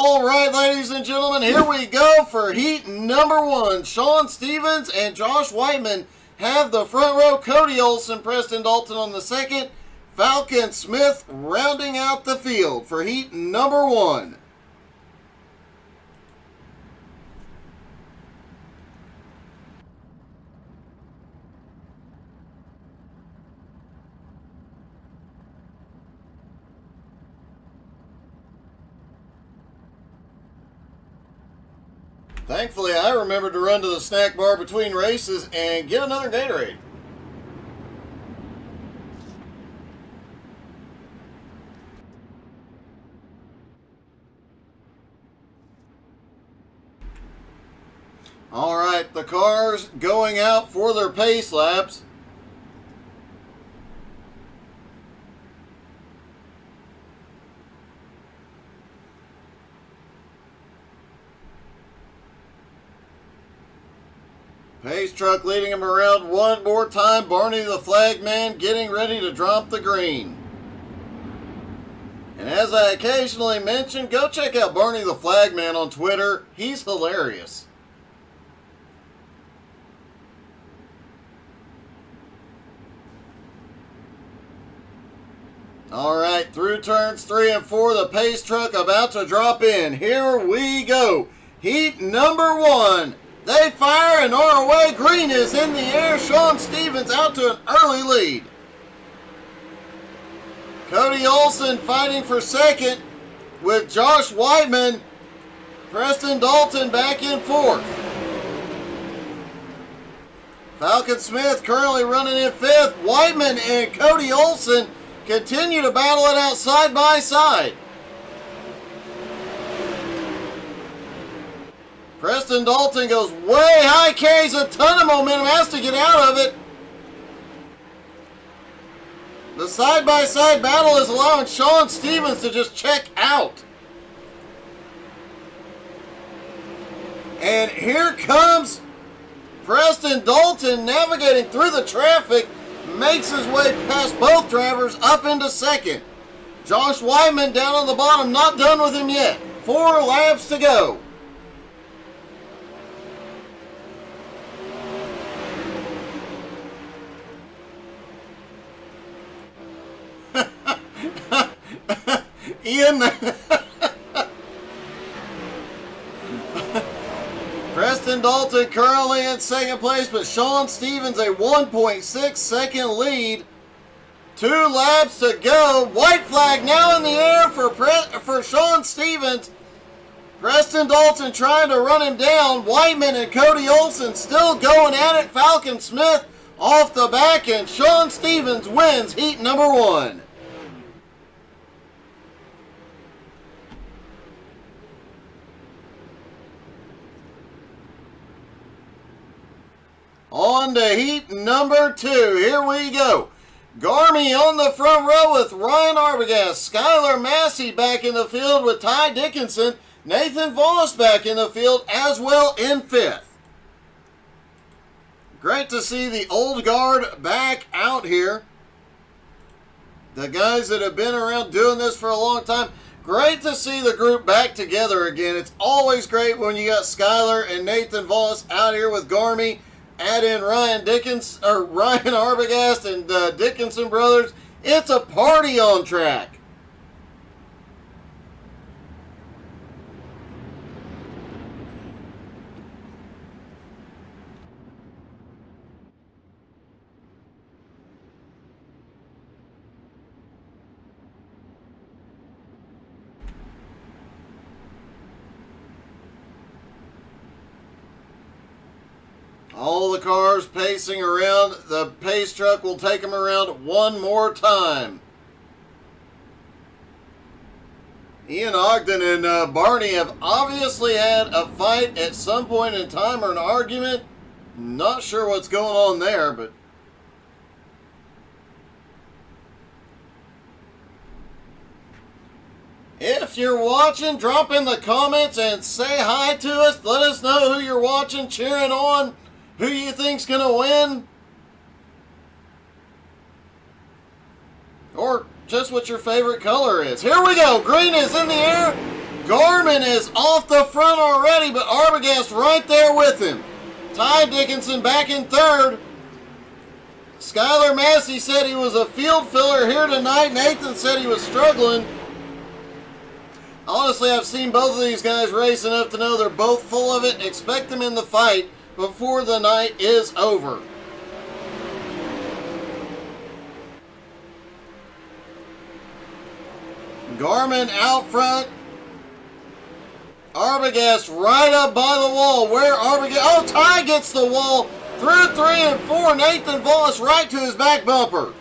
All right, ladies and gentlemen, here we go for heat number 1. Sean Stevens and Josh Whiteman have the front row. Cody Olson, Preston Dalton on the second. Falcon Smith rounding out the field for heat number 1. Thankfully, I remembered to run to the snack bar between races and get another Gatorade. All right, the cars going out for their pace laps. Pace truck leading him around one more time. Barney the flag man getting ready to drop the green. And as I occasionally mention, go check out Barney the flag man on Twitter. He's hilarious. All right, through turns 3 and 4, the pace truck about to drop in. Here we go. Heat number 1. They fire and are away. Green is in the air. Sean Stevens out to an early lead. Cody Olson fighting for second with Josh Whiteman. Preston Dalton back in fourth. Falcon Smith currently running in fifth. Whiteman and Cody Olson continue to battle it out side by side. Preston Dalton goes way high, carries a ton of momentum, has to get out of it. The side-by-side battle is allowing Sean Stevens to just check out. And here comes Preston Dalton navigating through the traffic, makes his way past both drivers up into second. Josh Whiteman down on the bottom, not done with him yet. 4 laps to go. Ian, Preston Dalton currently in second place, but Sean Stevens a 1.6 second lead. 2 laps to go. White flag now in the air for Sean Stevens. Preston Dalton trying to run him down. Whiteman and Cody Olson still going at it. Falcon Smith off the back, and Sean Stevens wins heat number 1. On to heat number 2. Here we go. Gourmets on the front row with Ryan Arbogast. Skylar Massey back in the field with Ty Dickinson. Nathan Voss back in the field as well in 5th. Great to see the old guard back out here. The guys that have been around doing this for a long time. Great to see the group back together again. It's always great when you got Skylar and Nathan Voss out here with Gourmets. Add in Ryan Arbogast and Dickinson brothers. It's a party on track. All the cars pacing around. The pace truck will take them around one more time. Ian Ogden and Barney have obviously had a fight at some point in time or an argument. Not sure what's going on there, but if you're watching, drop in the comments and say hi to us. Let us know who you're watching, cheering on. Who you think's going to win? Or just what your favorite color is. Here we go. Green is in the air. Gorman is off the front already, but Arbogast right there with him. Ty Dickinson back in third. Skylar Massey said he was a field filler here tonight. Nathan said he was struggling. Honestly, I've seen both of these guys race enough to know they're both full of it. Expect them in the fight before the night is over. Gorman out front. Arbogast right up by the wall. Where Arbogast? Oh, Ty gets the wall through 3 and 4. Nathan Voss right to his back bumper.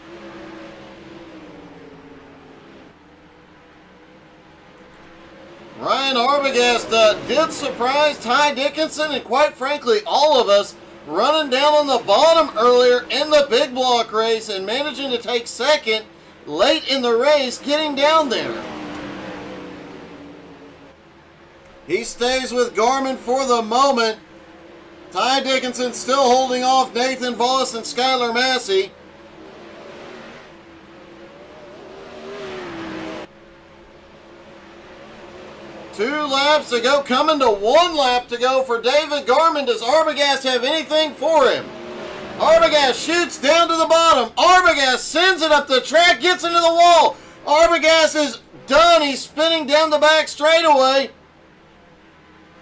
Ryan Arbogast did surprise Ty Dickinson and quite frankly all of us running down on the bottom earlier in the big block race and managing to take second late in the race getting down there. He stays with Gorman for the moment. Ty Dickinson still holding off Nathan Voss and Skylar Massey. Two laps to go, coming to 1 lap to go for David Gorman. Does Arbogast have anything for him? Arbogast shoots down to the bottom. Arbogast sends it up the track, gets into the wall. Arbogast is done. He's spinning down the back straightaway.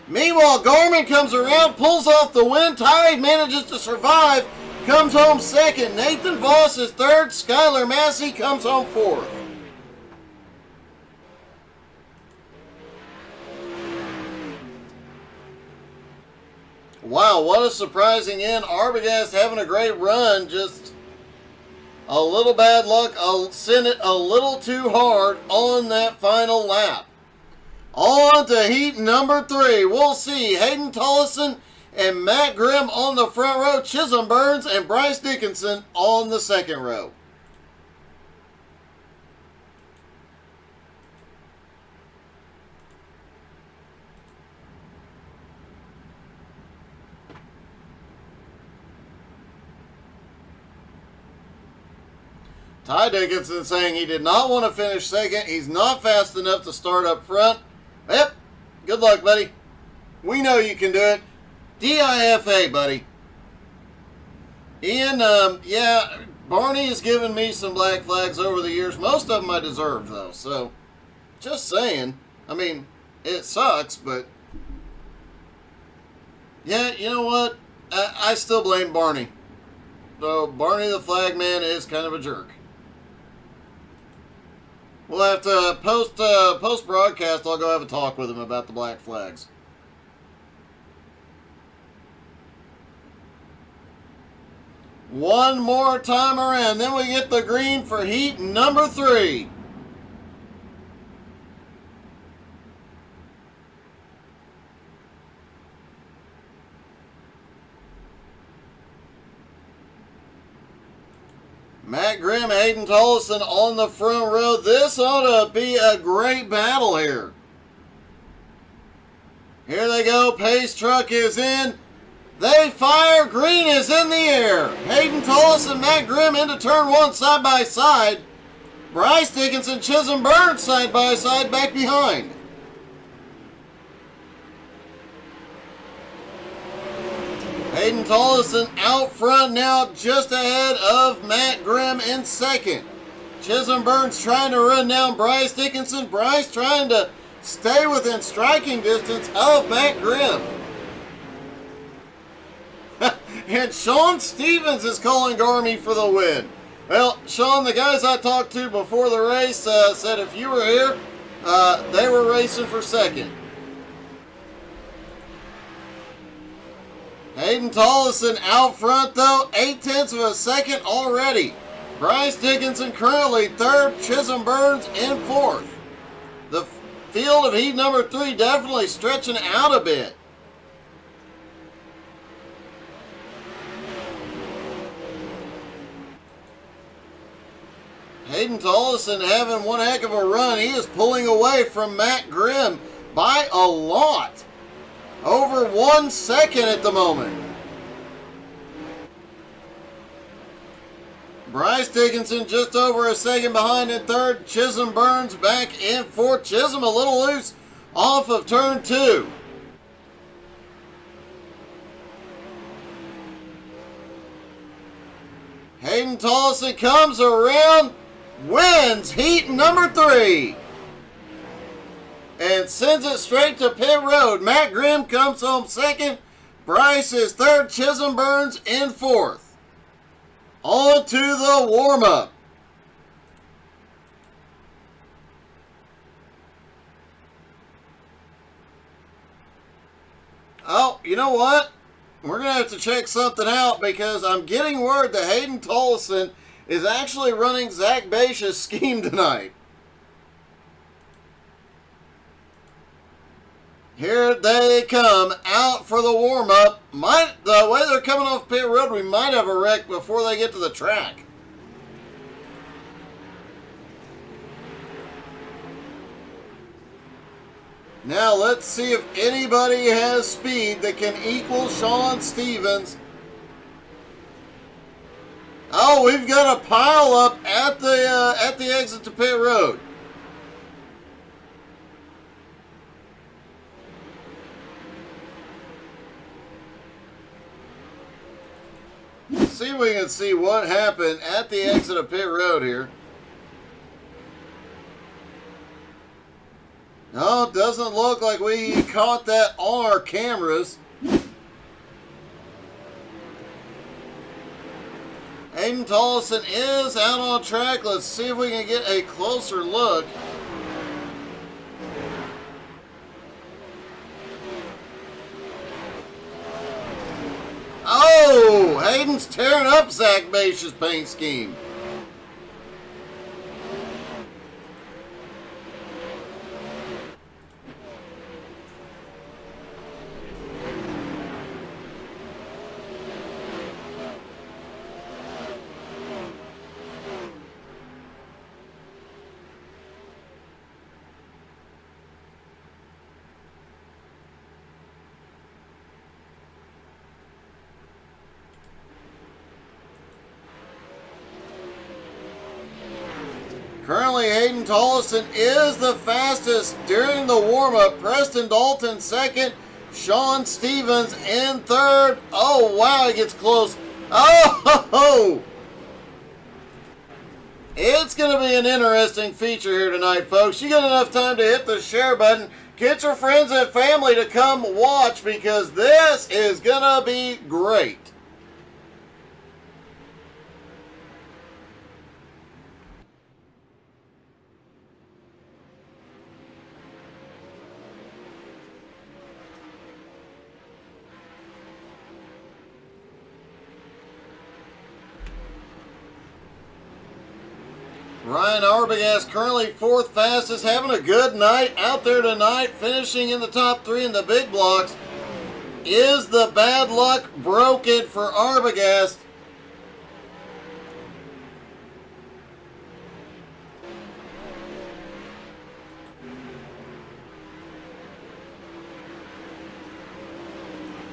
Meanwhile, Gorman comes around, pulls off the win. Ty manages to survive, comes home second. Nathan Voss is third. Skylar Massey comes home fourth. Wow, what a surprising end. Arbogast having a great run. Just a little bad luck. I'll send it a little too hard on that final lap. On to heat number 3. We'll see Hayden Tollison and Matt Grimm on the front row. Chisholm Burns and Bryce Dickinson on the second row. Ty Dickinson saying he did not want to finish second. He's not fast enough to start up front. Yep. Good luck, buddy. We know you can do it. DIFA, buddy. Ian, yeah, Barney has given me some black flags over the years. Most of them I deserve, though. So, just saying. I mean, it sucks, but... yeah, you know what? I still blame Barney. So, Barney the flag man is kind of a jerk. We'll have to post broadcast. I'll go have a talk with him about the black flags. One more time around, then we get the green for heat number 3. Matt Grimm, Hayden Tollison on the front row. This ought to be a great battle here. Here they go. Pace truck is in. They fire. Green is in the air. Hayden Tollison, Matt Grimm into turn 1 side by side. Bryce Dickinson, Chisholm Burns side by side back behind. Hayden Tollison out front now, just ahead of Matt Grimm in second. Chisholm Burns trying to run down Bryce Dickinson. Bryce trying to stay within striking distance of Matt Grimm. And Sean Stevens is calling Gourmet for the win. Well, Sean, the guys I talked to before the race said if you were here, they were racing for second. Hayden Tollison out front, though, 0.8 of a second already. Bryce Dickinson currently third, Chisholm Burns in fourth. The field of heat number 3 definitely stretching out a bit. Hayden Tollison having one heck of a run. He is pulling away from Matt Grimm by a lot. Over 1 second at the moment. Bryce Dickinson just over a second behind in third. Chisholm Burns back in fourth. Chisholm a little loose off of turn 2. Hayden Tollison comes around, wins heat number 3, and sends it straight to pit road. Matt Grimm comes home second. Bryce is third. Chisholm Burns in fourth. On to the warm-up. Oh, you know what? We're going to have to check something out because I'm getting word that Hayden Tollison is actually running Zach Bache's scheme tonight. Here they come out for the warm-up. The way they're coming off pit road, we might have a wreck before they get to the track. Now let's see if anybody has speed that can equal Sean Stevens. Oh, we've got a pile up at the exit to pit road. Let's see if we can see what happened at the exit of pit road here. No, it doesn't look like we caught that on our cameras. Hayden Tollison is out on track. Let's see if we can get a closer look. Oh, Hayden's tearing up Zach Bache's paint scheme. Currently, Hayden Tollison is the fastest during the warm-up. Preston Dalton second. Sean Stevens in third. Oh, wow, he gets close. Oh! It's going to be an interesting feature here tonight, folks. You got enough time to hit the share button. Get your friends and family to come watch because this is going to be great. Ryan Arbogast currently fourth fastest, having a good night out there tonight, finishing in the top 3 in the big blocks. Is the bad luck broken for Arbogast?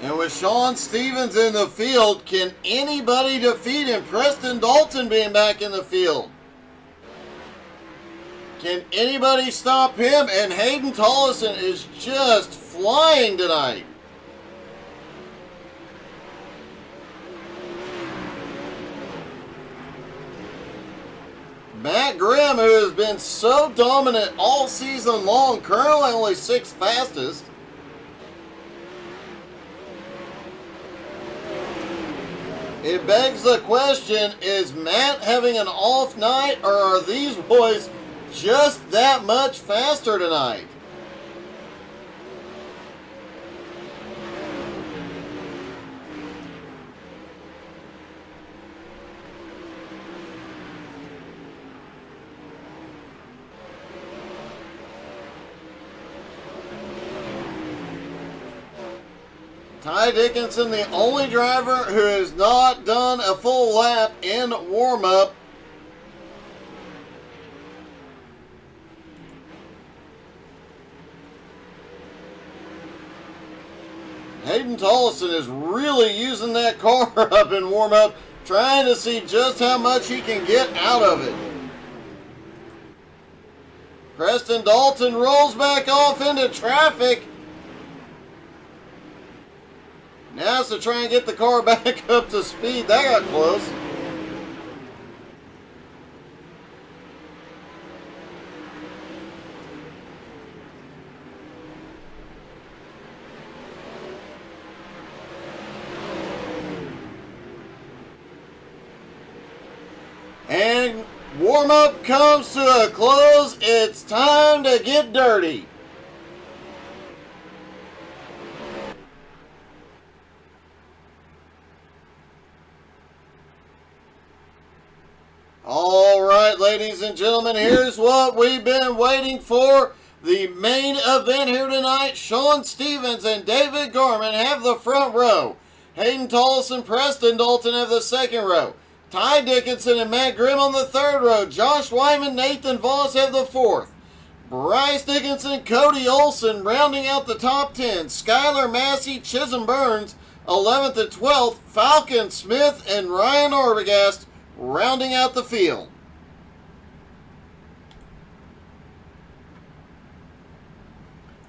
And with Sean Stevens in the field, can anybody defeat him? Preston Dalton being back in the field. Can anybody stop him? And Hayden Tollison is just flying tonight. Matt Grimm, who has been so dominant all season long, currently only 6th fastest. It begs the question, is Matt having an off night, or are these boys just that much faster tonight? Ty Dickinson, the only driver who has not done a full lap in warm-up. Hayden Tollison is really using that car up in warm-up, trying to see just how much he can get out of it. Preston Dalton rolls back off into into traffic. Now it's to try and get the car back up to speed. That got close. And warm-up comes to a close. It's time to get dirty. All right, ladies and gentlemen, here's what we've been waiting for. The main event here tonight. Sean Stevens and David Gourmets have the front row. Hayden Tollison, Preston Dalton have the second row. Ty Dickinson and Matt Grimm on the third row. Josh Wyman, Nathan Voss have the fourth. Bryce Dickinson, Cody Olson rounding out the top 10. Skylar Massey, Chisholm Burns, 11th and 12th. Falcon Smith and Ryan Arbogast rounding out the field.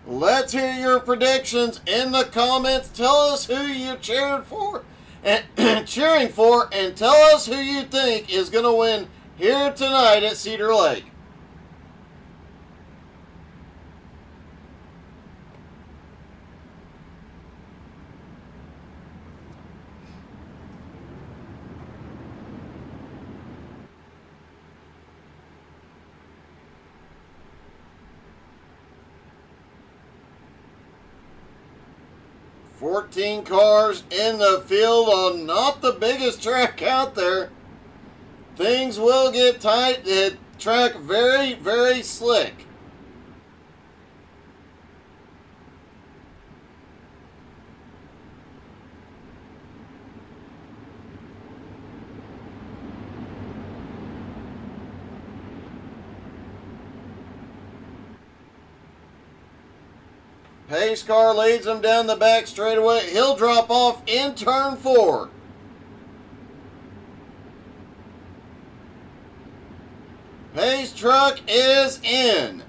Let's hear your predictions in the comments. Tell us who you're cheering for and tell us who you think is going to win here tonight at Cedar Lake. $14 cars in the field on not the biggest track out there. Things will get tight. The track very, very slick. Pace car leads him down the back straightaway. He'll drop off in turn 4. Pace truck is in.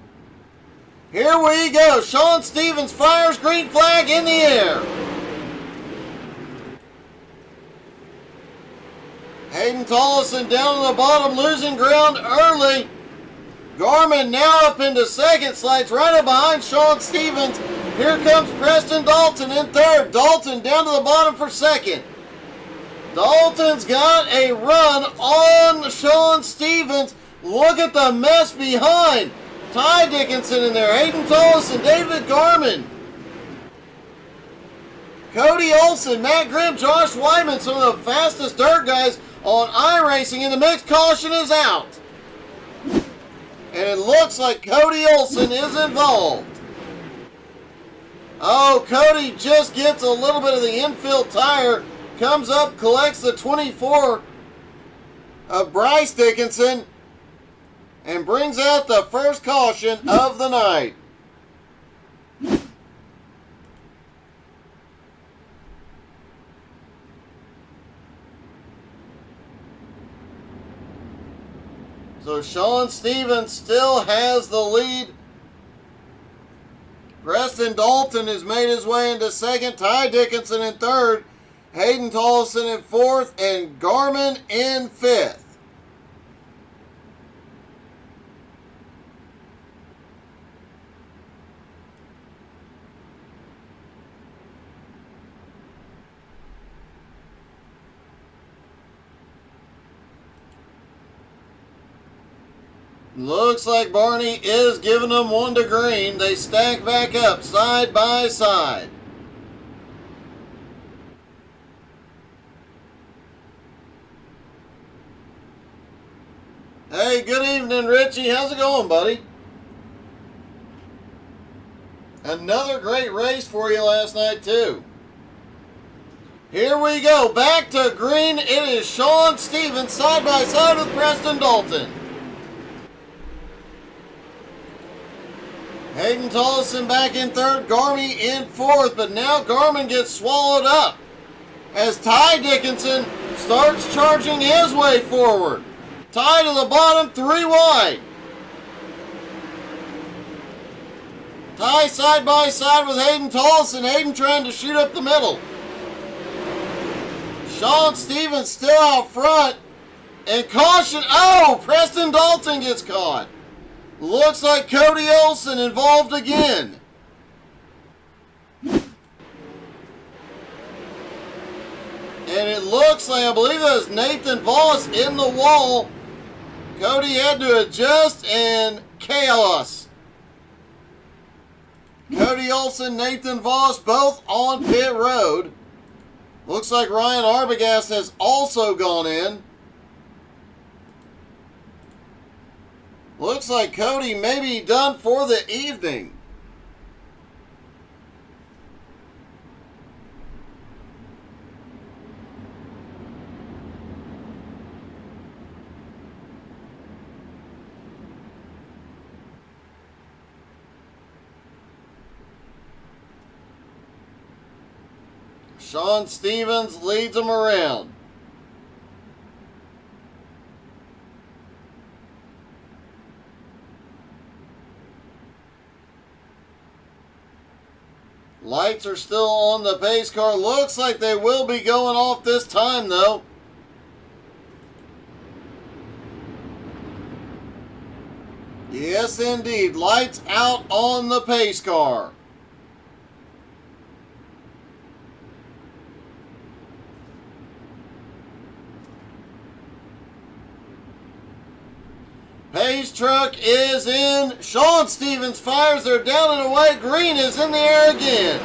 Here we go. Sean Stevens fires green flag in the air. Hayden Tollison down on the bottom, losing ground early. Gorman now up into second, slides right up behind Sean Stevens. Here comes Preston Dalton in third. Dalton down to the bottom for second. Dalton's got a run on Sean Stevens. Look at the mess behind. Ty Dickinson in there. Hayden Tollison, David Gourmets, Cody Olson, Matt Grimm, Josh Wyman, some of the fastest dirt guys on iRacing in the mix. Caution is out. And it looks like Cody Olson is involved. Oh, Cody just gets a little bit of the infield tire. Comes up, collects the 24 of Bryce Dickinson, and brings out the first caution of the night. So Sean Stevens still has the lead. Preston Dalton has made his way into second. Ty Dickinson in third. Hayden Tollison in fourth. And Gourmets in fifth. Looks like Barney is giving them one to green. They stack back up side by side. Hey, good evening, Richie. How's it going, buddy? Another great race for you last night, too. Here we go. Back to green. It is Sean Stevens side by side with Preston Dalton. Hayden Tollison back in third, Gourmets in fourth, but now Gourmets gets swallowed up as Ty Dickinson starts charging his way forward. Ty to the bottom, 3 wide. Ty side by side with Hayden Tollison. Hayden trying to shoot up the middle. Sean Stevens still out front. And caution. Oh, Preston Dalton gets caught. Looks like Cody Olsen involved again. And it looks like, I believe that was Nathan Voss in the wall. Cody had to adjust and chaos. Cody Olsen, Nathan Voss, both on pit road. Looks like Ryan Arbogast has also gone in. Looks like Cody may be done for the evening. Sean Stevens leads them around. Lights are still on the pace car. Looks like they will be going off this time, though. Yes, indeed. Lights out on the pace car. Pace truck is in. Sean Stevens fires. They're down and away. Green is in the air again.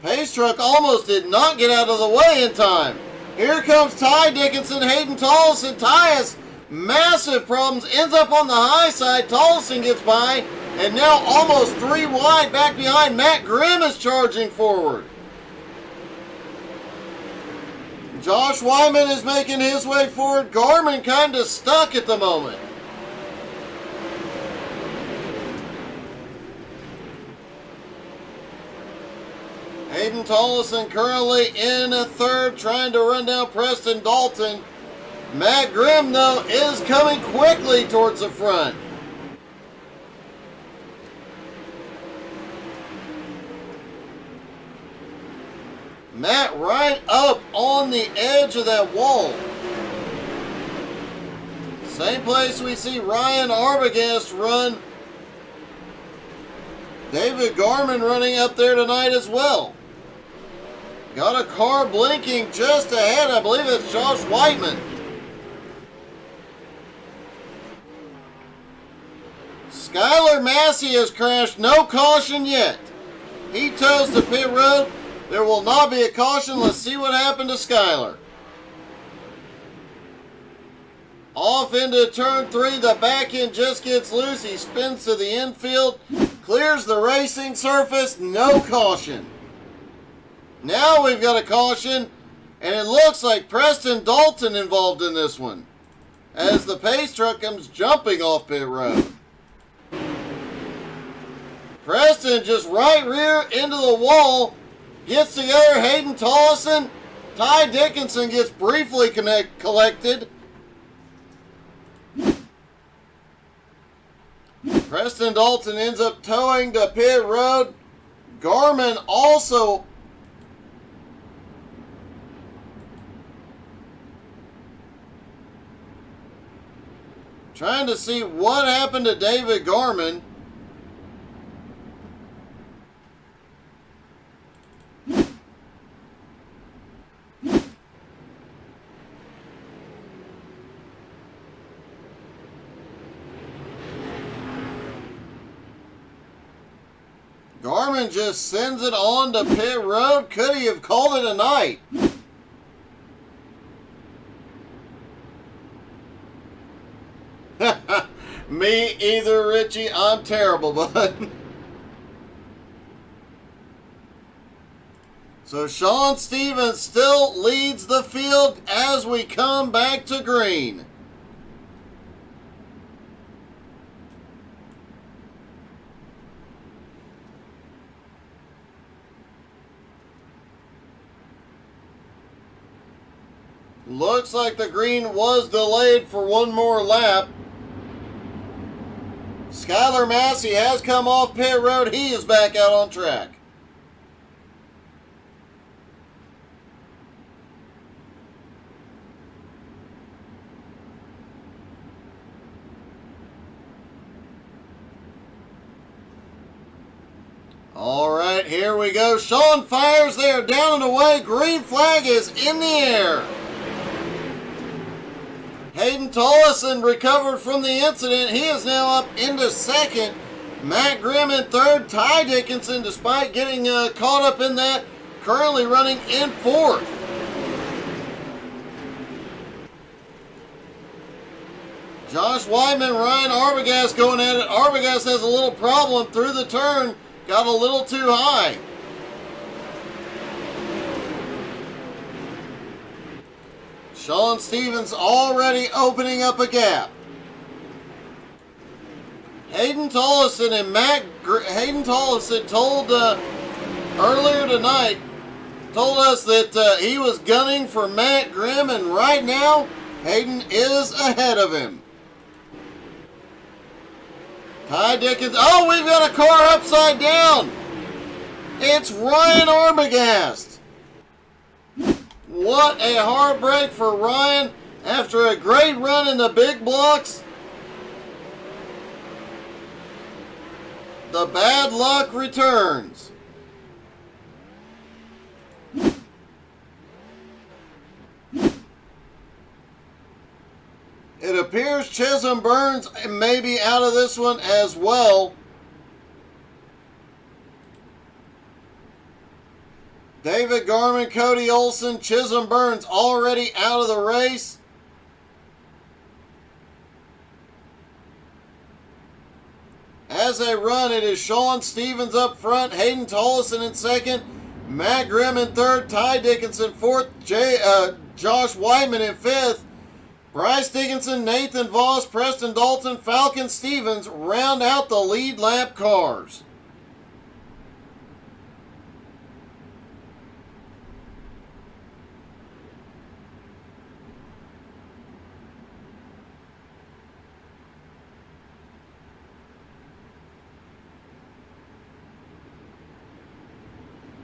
Pace truck almost did not get out of the way in time. Here comes Ty Dickinson, Hayden Tollison. Ty has massive problems. Ends up on the high side. Tollison gets by. And now almost 3 wide back behind. Matt Grimm is charging forward. Josh Wyman is making his way forward. Garmin kind of stuck at the moment. Hayden Tollison currently in third, trying to run down Preston Dalton. Matt Grimm, though, is coming quickly towards the front. Matt right up on the edge of that wall. Same place we see Ryan Arbogast run. David Garmin running up there tonight as well. Got a car blinking just ahead. I believe it's Josh Whiteman. Skylar Massey has crashed. No caution yet. He toes the pit road. There will not be a caution. Let's see what happened to Skylar. Off into turn 3. The back end just gets loose. He spins to the infield. Clears the racing surface. No caution. Now we've got a caution. And it looks like Preston Dalton involved in this one, as the pace truck comes jumping off pit road. Preston just right rear into the wall. Gets together Hayden Tollison. Ty Dickinson gets briefly collected. Preston Dalton ends up towing to pit road. Garmin also trying to see what happened to David Garmin. Garmin just sends it on to pit road. Could he have called it a night? Me either, Richie. I'm terrible, bud. So Sean Stevens still leads the field as we come back to green. Looks like the green was delayed for one more lap. Skylar Massey has come off pit road. He is back out on track. All right, here we go. Sean fires there, down and away. Green flag is in the air. Hayden Tollison recovered from the incident. He is now up into second. Matt Grimm in third. Ty Dickinson, despite getting caught up in that, currently running in fourth. Josh Wyman, Ryan Arbogast going at it. Arbogast has a little problem through the turn. Got a little too high. Sean Stevens already opening up a gap. Hayden Tollison and Hayden Tollison told earlier tonight, told us that he was gunning for Matt Grimm, and right now Hayden is ahead of him. Ty Dickens. Oh, we've got a car upside down. It's Ryan Arbogast. What a heartbreak for Ryan after a great run in the big blocks. The bad luck returns. It appears Chisholm Burns may be out of this one as well. David Garman, Cody Olson, Chisholm Burns already out of the race. As they run, it is Sean Stevens up front, Hayden Tollison in second, Matt Grimm in third, Ty Dickinson fourth, Josh Wyman in fifth. Bryce Dickinson, Nathan Voss, Preston Dalton, Falcon Stevens round out the lead lap cars.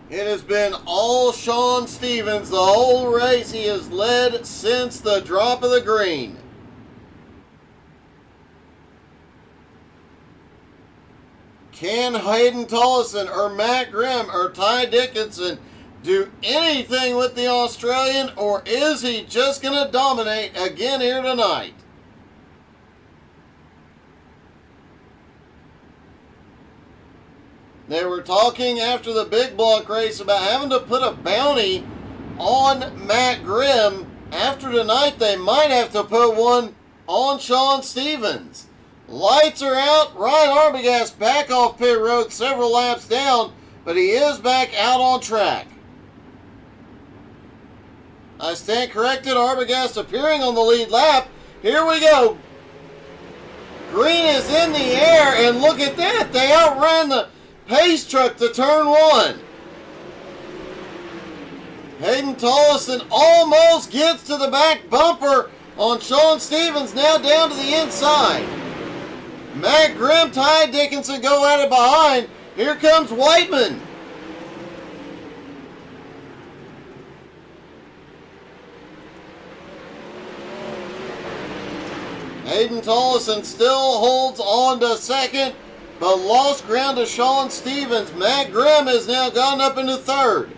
It has been all Sean Stevens the whole race. He has led since the drop of the green. Can Hayden Tollison or Matt Grimm or Ty Dickinson do anything with the Australian, or is he just going to dominate again here tonight? They were talking after the big block race about having to put a bounty on Matt Grimm. After tonight, they might have to put one on Sean Stevens. Lights are out. Ryan Arbogast back off pit road, several laps down, but he is back out on track. I stand corrected. Arbogast appearing on the lead lap. Here we go. Green is in the air, and look at that. They outran the pace truck to turn one. Hayden Tollison almost gets to the back bumper on Sean Stevens, now down to the inside. Matt Grimm, Ty Dickinson go at it behind. Here comes Whiteman. Hayden Tollison still holds on to second, but lost ground to Sean Stevens. Matt Grimm has now gone up into third.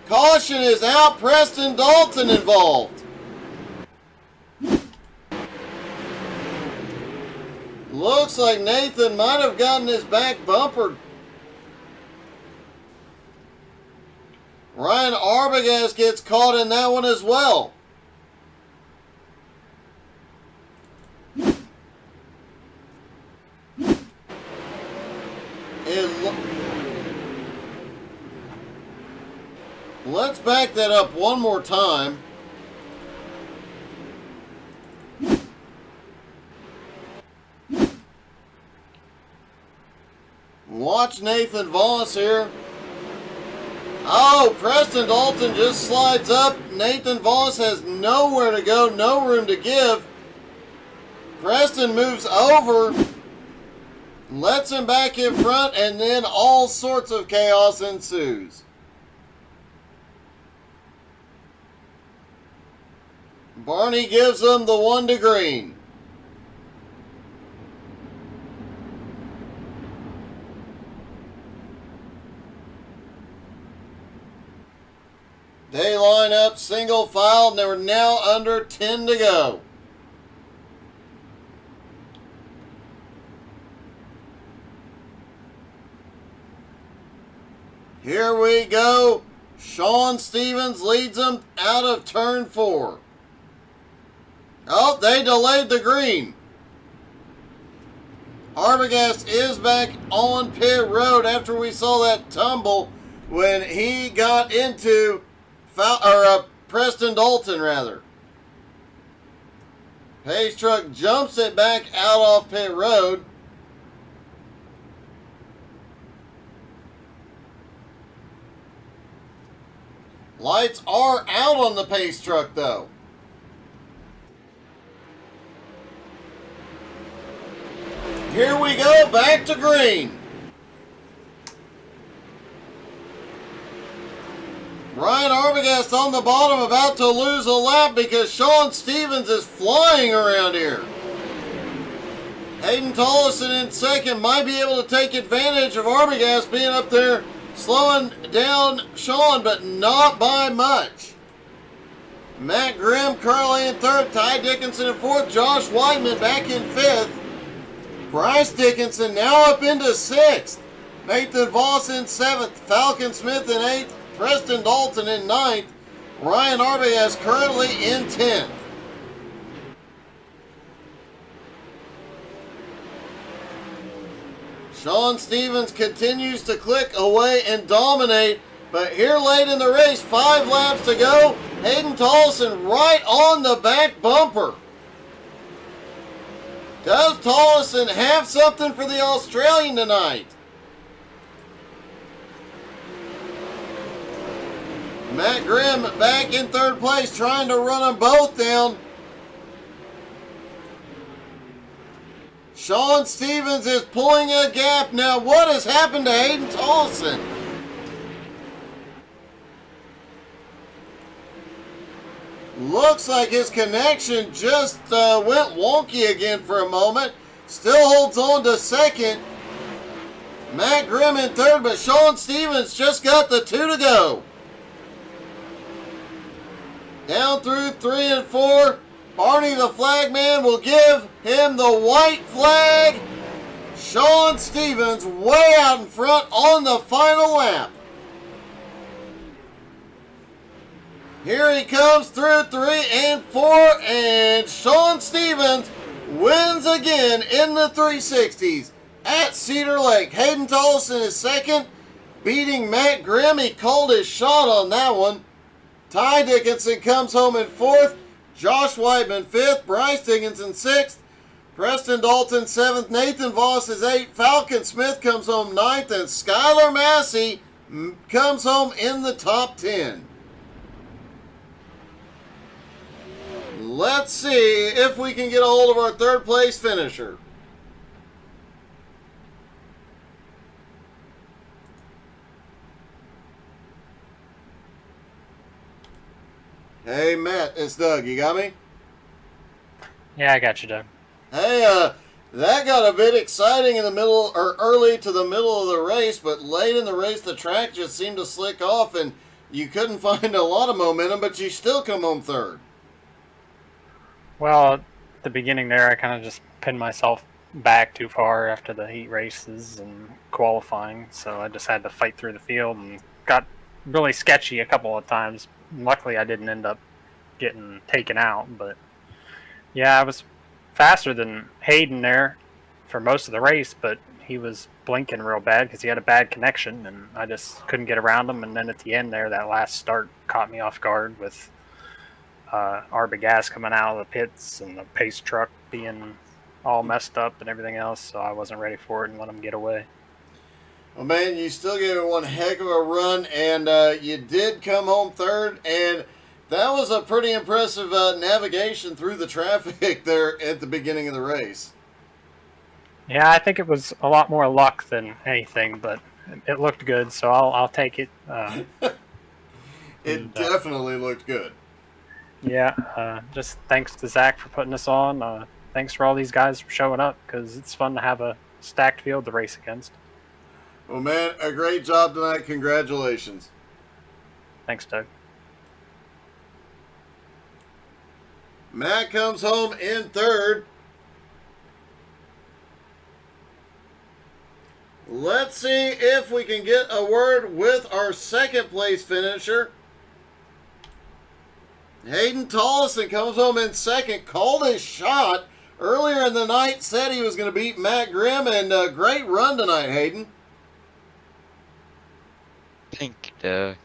Caution is out. Preston Dalton involved. Looks like Nathan might have gotten his back bumper. Ryan Arbogast gets caught in that one as well. Let's back that up one more time. Watch Nathan Voss here. Oh, Preston Dalton just slides up. Nathan Voss has nowhere to go, no room to give. Preston moves over. lets him back in front, and then all sorts of chaos ensues. Barney gives them the 1 to green. They line up single file, and they're now under 10 to go. Here we go. Sean Stevens leads them out of turn 4. Oh, they delayed the green. Arbogast is back on pit road after we saw that tumble when he got into Preston Dalton, rather. Pace truck jumps it back out off pit road. Lights are out on the pace truck, though. Here we go, back to green. Ryan Arbogast on the bottom, about to lose a lap because Sean Stevens is flying around here. Hayden Tollison in second might be able to take advantage of Arbogast being up there slowing down Sean, but not by much. Matt Grimm currently in third, Ty Dickinson in fourth, Josh Whiteman back in fifth. Bryce Dickinson now up into sixth. Nathan Voss in seventh, Falcon Smith in eighth, Preston Dalton in ninth, Ryan Arbogast currently in 10th. Sean Stevens continues to click away and dominate, but here late in the race, 5 laps to go, Hayden Tollison right on the back bumper. Does Tollison have something for the Australian tonight? Matt Grimm back in third place, trying to run them both down. Sean Stevens is pulling a gap. Now, what has happened to Hayden Tollison? Looks like his connection just went wonky again for a moment. Still holds on to second. Matt Grimm in third, but Sean Stevens just got the 2 to go. Down through 3 and 4. Barney the flag man will give him the white flag. Sean Stevens way out in front on the final lap. Here he comes through 3 and 4, and Sean Stevens wins again in the 360s at Cedar Lake. Hayden Tollison is second, beating Matt Grimm. He called his shot on that one. Ty Dickinson comes home in fourth. Josh Whiteman fifth. Bryce Dickinson sixth. Preston Dalton seventh. Nathan Voss is eighth. Falcon Smith comes home ninth. And Skylar Massey comes home in the top 10. Let's see if we can get a hold of our third place finisher. Hey, Matt, it's Doug. You got me? Yeah, I got you, Doug. Hey, that got a bit exciting in the middle, or early to the middle of the race, but late in the race, the track just seemed to slick off, and you couldn't find a lot of momentum, but you still come home third. Well, at the beginning there, I kind of just pinned myself back too far after the heat races and qualifying, so I just had to fight through the field and got really sketchy a couple of times. Luckily, I didn't end up getting taken out, but yeah, I was faster than Hayden there for most of the race, but he was blinking real bad because he had a bad connection, and I just couldn't get around him. And then at the end there, that last start caught me off guard with Arbogast coming out of the pits and the pace truck being all messed up and everything else, so I wasn't ready for it and let him get away. Well, man, you still gave it one heck of a run, and you did come home third, and that was a pretty impressive navigation through the traffic there at the beginning of the race. Yeah, I think it was a lot more luck than anything, but it looked good, so I'll take it. It And definitely looked good. Yeah, just thanks to Zach for putting us on. Thanks for all these guys for showing up because it's fun to have a stacked field to race against. Well, man, a great job tonight. Congratulations. Thanks, Doug. Matt comes home in third. Let's see if we can get a word with our second place finisher. Hayden Tollison comes home in second. Called his shot earlier in the night. Said he was going to beat Matt Grimm. And a great run tonight, Hayden. Thank you, Doug.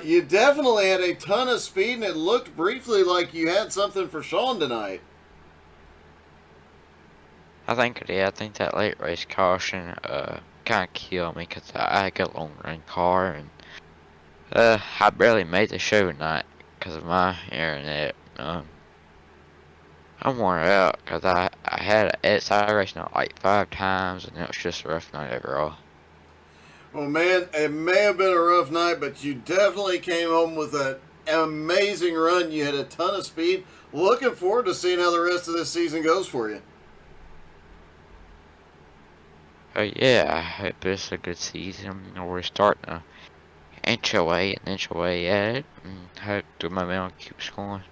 You definitely had a ton of speed, and it looked briefly like you had something for Sean tonight. I think it did. I think that late race caution kind of killed me because I had a long run car and I barely made the show tonight because of my internet. I'm worn out because I had an iRacing like 5 times and it was just a rough night overall. Well, man, it may have been a rough night, but you definitely came home with an amazing run. You had a ton of speed. Looking forward to seeing how the rest of this season goes for you. Yeah, I hope it's a good season. We're starting to inch away at it and hope the momentum keeps going.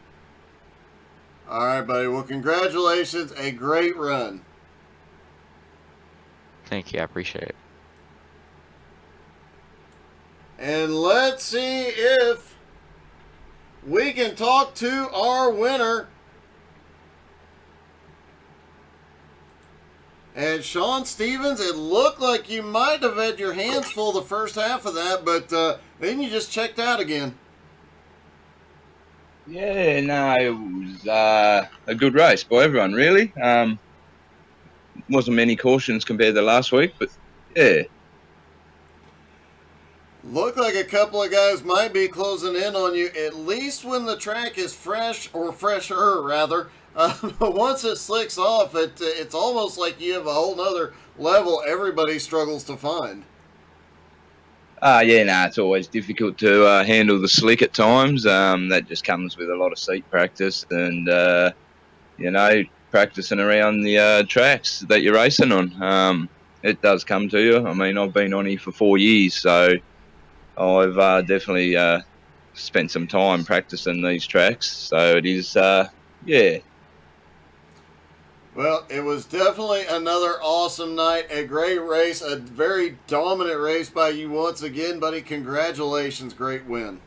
All right, buddy. Well, congratulations. A great run. Thank you, I appreciate it. And let's see if we can talk to our winner. And Sean Stevens, it looked like you might have had your hands full the first half of that, but then you just checked out again. Yeah, no, it was a good race by everyone, really. Wasn't many cautions compared to last week, but yeah. Looked like a couple of guys might be closing in on you, at least when the track is fresh, or fresher, rather. But once it slicks off, it's almost like you have a whole nother level everybody struggles to find. Yeah, no, it's always difficult to handle the slick at times. That just comes with a lot of seat practice and, practicing around the tracks that you're racing on. It does come to you. I mean, I've been on here for 4 years, so I've definitely spent some time practicing these tracks. So it is, yeah. Well, it was definitely another awesome night, a great race, a very dominant race by you once again, buddy. Congratulations, great win.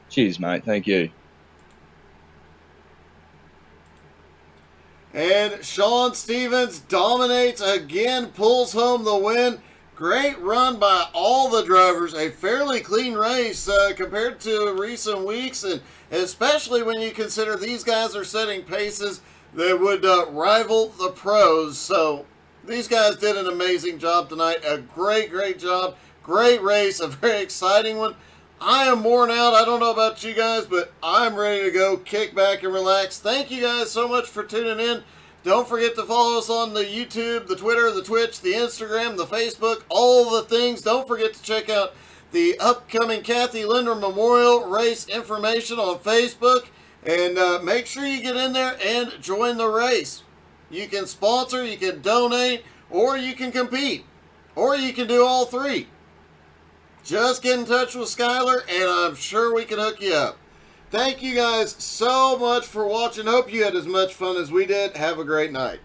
Cheers, mate. Thank you. And Sean Stevens dominates again, pulls home the win. Great run by all the drivers. A fairly clean race compared to recent weeks, and especially when you consider these guys are setting paces that would rival the pros. So these guys did an amazing job tonight. A great, great job. Great race. A very exciting one. I am worn out. I don't know about you guys, but I'm ready to go kick back and relax. Thank you guys so much for tuning in. Don't forget to follow us on the YouTube, the Twitter, the Twitch, the Instagram, the Facebook, all the things. Don't forget to check out the upcoming Kathy Linder Memorial Race information on Facebook. And make sure you get in there and join the race. You can sponsor, you can donate, or you can compete. Or you can do all three. Just get in touch with Skylar, and I'm sure we can hook you up. Thank you guys so much for watching. Hope you had as much fun as we did. Have a great night.